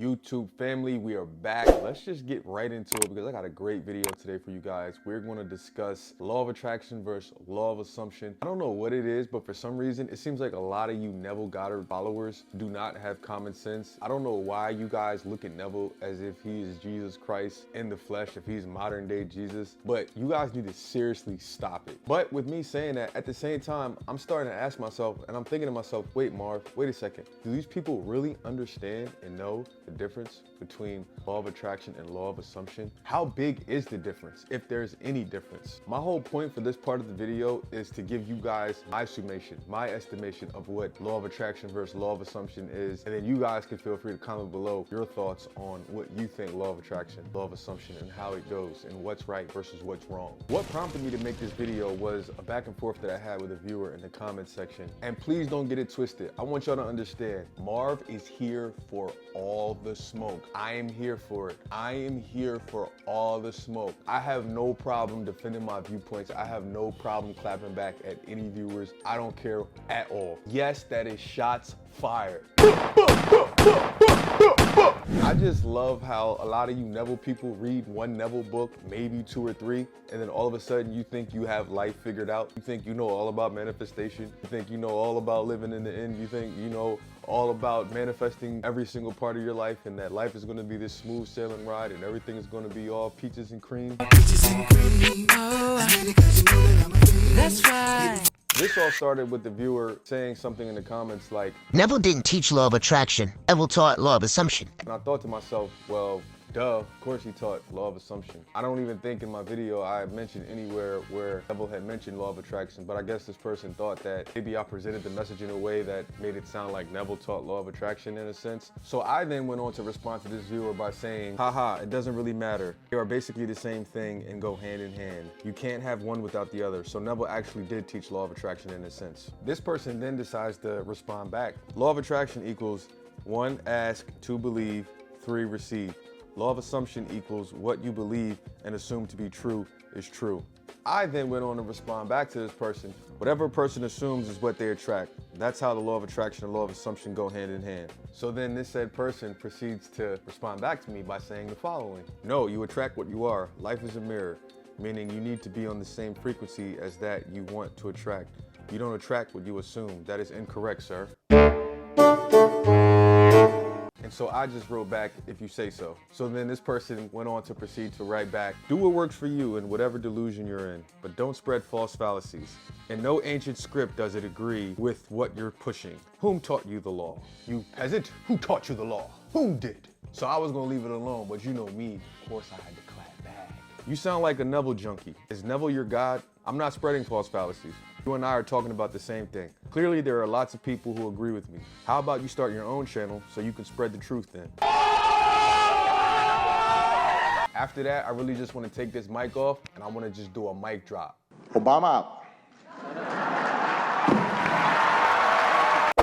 YouTube family, we are back. Let's just get right into it because I got a great video today for you guys. We're going to discuss law of attraction versus law of assumption. I don't know what it is, but for some reason it seems like a lot of you Neville Goddard followers do not have common sense. I don't know why you guys look at Neville as if he is Jesus Christ in the flesh, if he's modern day Jesus, but you guys need to seriously stop it. But with me saying that, at the same time, I'm starting to ask myself, and I'm thinking to myself, wait Marv, wait a second, do these people really understand and know the difference between law of attraction and law of assumption? How big is the difference, if there's any difference? My whole point for this part of the video is to give you guys my summation, my estimation of what law of attraction versus law of assumption is, and then you guys can feel free to comment below your thoughts on what you think law of attraction, law of assumption, and how it goes, and what's right versus what's wrong. What prompted me to make this video was a back and forth that I had with a viewer in the comment section. And please don't get it twisted. I want y'all to understand, Marv is here for all the smoke. I am here for it. I am here for all the smoke. I have no problem defending my viewpoints. I have no problem clapping back at any viewers. I don't care at all. Yes, that is shots fired. I just love how a lot of you Neville people read one Neville book, maybe 2 or 3, and then all of a sudden you think you have life figured out. You think you know all about manifestation. You think you know all about living in the end. You think you know all about manifesting every single part of your life, and that life is going to be this smooth sailing ride and everything is going to be all peaches and cream. Peaches and cream, oh, that's right. This all started with the viewer saying something in the comments like, Neville didn't teach law of attraction. Neville taught law of assumption. and I thought to myself, well, duh, of course he taught law of assumption. I don't even think in my video I mentioned anywhere where Neville had mentioned law of attraction, but I guess this person thought that maybe I presented the message in a way that made it sound like Neville taught law of attraction in a sense. So I then went on to respond to this viewer by saying, haha, it doesn't really matter. They are basically the same thing and go hand in hand. You can't have one without the other. So Neville actually did teach law of attraction in a sense. This person then decides to respond back. Law of attraction equals 1, ask, 2, believe, 3, receive. Law of assumption equals what you believe and assume to be true is true. I then went on to respond back to this person. Whatever a person assumes is what they attract. That's how the law of attraction and law of assumption go hand in hand. So then this said person proceeds to respond back to me by saying the following. No, you attract what you are. Life is a mirror, meaning you need to be on the same frequency as that you want to attract. You don't attract what you assume. That is incorrect, sir. And so I just wrote back, if you say so. So then this person went on to proceed to write back, do what works for you in whatever delusion you're in, but don't spread false fallacies. And no ancient script does it agree with what you're pushing. Whom taught you the law? You peasant? Who taught you the law? Whom did? So I was gonna leave it alone, but you know me, of course I had to clap back. You sound like a Neville junkie. Is Neville your God? I'm not spreading false fallacies. You and I are talking about the same thing. Clearly, there are lots of people who agree with me. How about you start your own channel so you can spread the truth then? After that, I really just want to take this mic off and I want to just do a mic drop. Obama.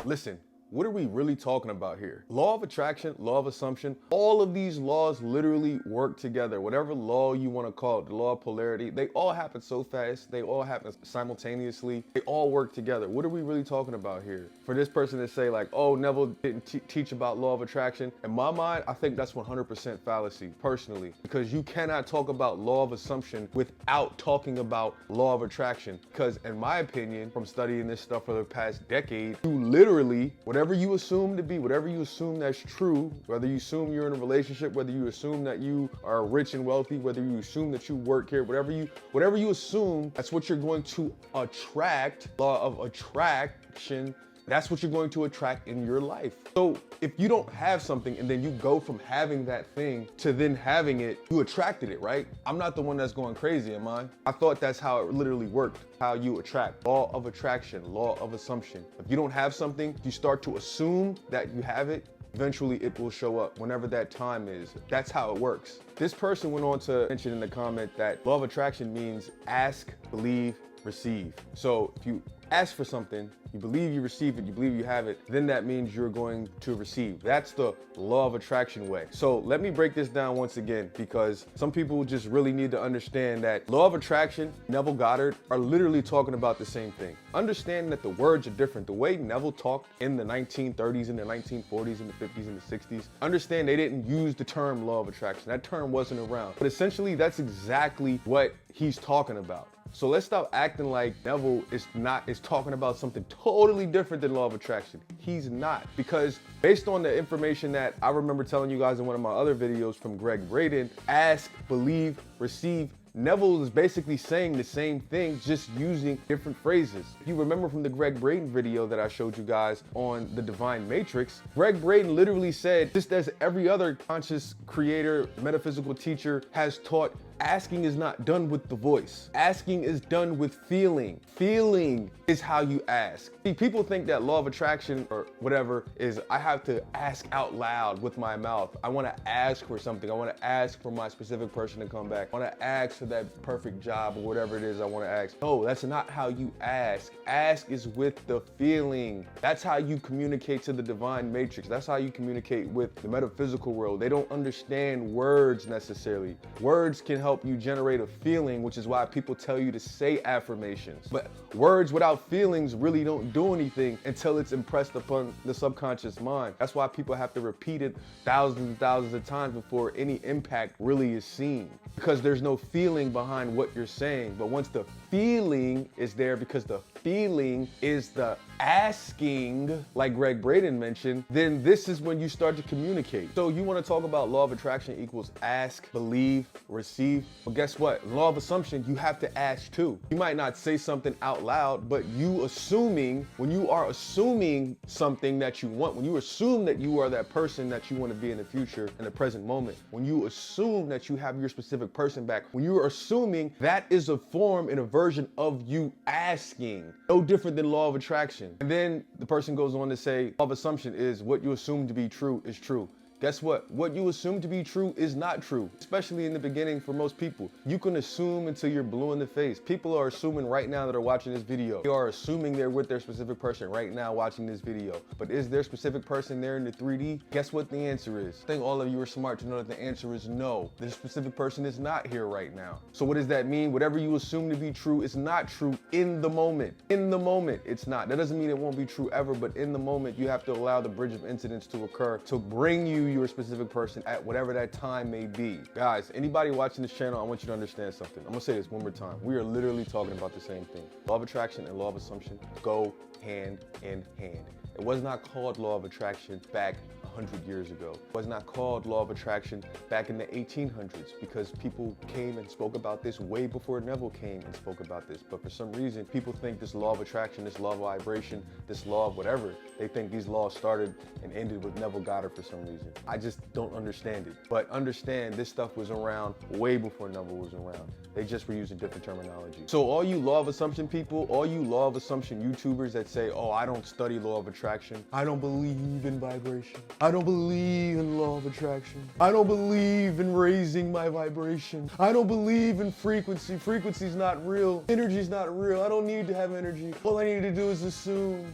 Listen. What are we really talking about here? Law of attraction, law of assumption, all of these laws literally work together. Whatever law you want to call it, the law of polarity, they all happen so fast. They all happen simultaneously. They all work together. What are we really talking about here? For this person to say like, oh, Neville didn't teach about law of attraction. In my mind, I think that's 100% fallacy, personally, because you cannot talk about law of assumption without talking about law of attraction. Because in my opinion, from studying this stuff for the past decade, you literally, whatever you assume to be, whatever you assume that's true, whether you assume you're in a relationship, whether you assume that you are rich and wealthy, whether you assume that you work here, whatever you assume, that's what you're going to attract. Law of attraction, that's what you're going to attract in your life. So if you don't have something and then you go from having that thing to then having it, you attracted it, right? I'm not the one that's going crazy, am I? I thought that's how it literally worked, how you attract. Law of attraction, law of assumption. If you don't have something, you start to assume that you have it, eventually it will show up whenever that time is. That's how it works. This person went on to mention in the comment that law of attraction means ask, believe, receive. So if you ask for something, you believe you receive it, you believe you have it, then that means you're going to receive. That's the law of attraction way. So let me break this down once again, because some people just really need to understand that law of attraction, Neville Goddard are literally talking about the same thing. Understand that the words are different. The way Neville talked in the 1930s and the 1940s and the 50s and the 60s, understand they didn't use the term law of attraction. That term wasn't around. But essentially, that's exactly what he's talking about. So let's stop acting like Neville is talking about something totally different than law of attraction. He's not, because based on the information that I remember telling you guys in one of my other videos from Gregg Braden, ask, believe, receive, Neville is basically saying the same thing, just using different phrases. If you remember from the Gregg Braden video that I showed you guys on the Divine Matrix, Gregg Braden literally said, just as every other conscious creator, metaphysical teacher has taught, asking is not done with the voice. Asking is done with feeling. Feeling is how you ask. See, people think that law of attraction or whatever is I have to ask out loud with my mouth. I want to ask for something. I want to ask for my specific person to come back. I want to ask for that perfect job or whatever it is I want to ask. No, that's not how you ask. Ask is with the feeling. That's how you communicate to the Divine Matrix. That's how you communicate with the metaphysical world. They don't understand words necessarily. Words can help you generate a feeling, which is why people tell you to say affirmations. But words without feelings really don't do anything until it's impressed upon the subconscious mind. That's why people have to repeat it thousands and thousands of times before any impact really is seen, because there's no feeling behind what you're saying. But once the feeling is there, because the feeling is the asking, like Gregg Braden mentioned, then this is when you start to communicate. So you want to talk about law of attraction equals ask, believe, receive. Well, guess what? Law of assumption, you have to ask too. You might not say something out loud, but when you are assuming something that you want, when you assume that you are that person that you want to be in the future, in the present moment, when you assume that you have your specific person back, when you are assuming, that is a form and a version of you asking. No different than law of attraction. And then the person goes on to say, law of assumption is what you assume to be true is true. Guess what? What you assume to be true is not true, especially in the beginning for most people. You can assume until you're blue in the face. People are assuming right now that are watching this video. They are assuming they're with their specific person right now watching this video. But is their specific person there in the 3D? Guess what the answer is? I think all of you are smart to know that the answer is no. This specific person is not here right now. So what does that mean? Whatever you assume to be true is not true in the moment. In the moment, it's not. That doesn't mean it won't be true ever, but in the moment, you have to allow the bridge of incidents to occur to bring you your specific person at whatever that time may be. Guys, anybody watching this channel, I want you to understand something. I'm gonna say this one more time. We are literally talking about the same thing. Law of attraction and law of assumption go hand in hand. It was not called law of attraction back 100 years ago. It was not called law of attraction back in the 1800s, because people came and spoke about this way before Neville came and spoke about this. But for some reason, people think this law of attraction, this law of vibration, this law of whatever, they think these laws started and ended with Neville Goddard for some reason. I just don't understand it. But understand, this stuff was around way before Neville was around. They just were using different terminology. So all you law of assumption people, all you law of assumption YouTubers that say, oh, I don't study law of attraction, I don't believe in vibration, I don't believe in law of attraction, I don't believe in raising my vibration, I don't believe in frequency, frequency's not real, energy's not real, I don't need to have energy, all I need to do is assume.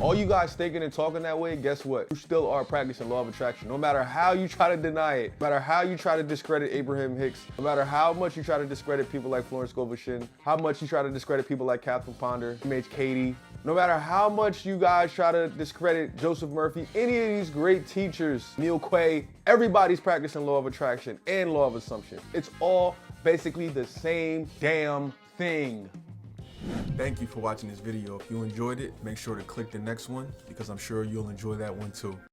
All you guys thinking and talking that way, guess what? You still are practicing law of attraction. No matter how you try to deny it, no matter how you try to discredit Abraham Hicks, no matter how much you try to discredit people like Florence Scovel-Shinn, how much you try to discredit people like Catherine Ponder, M.H. Katie, no matter how much you guys try to discredit Joseph Murphy, any of these great teachers, Neil Quay, everybody's practicing law of attraction and law of assumption. It's all basically the same damn thing. Thank you for watching this video. If you enjoyed it, make sure to click the next one, because I'm sure you'll enjoy that one too.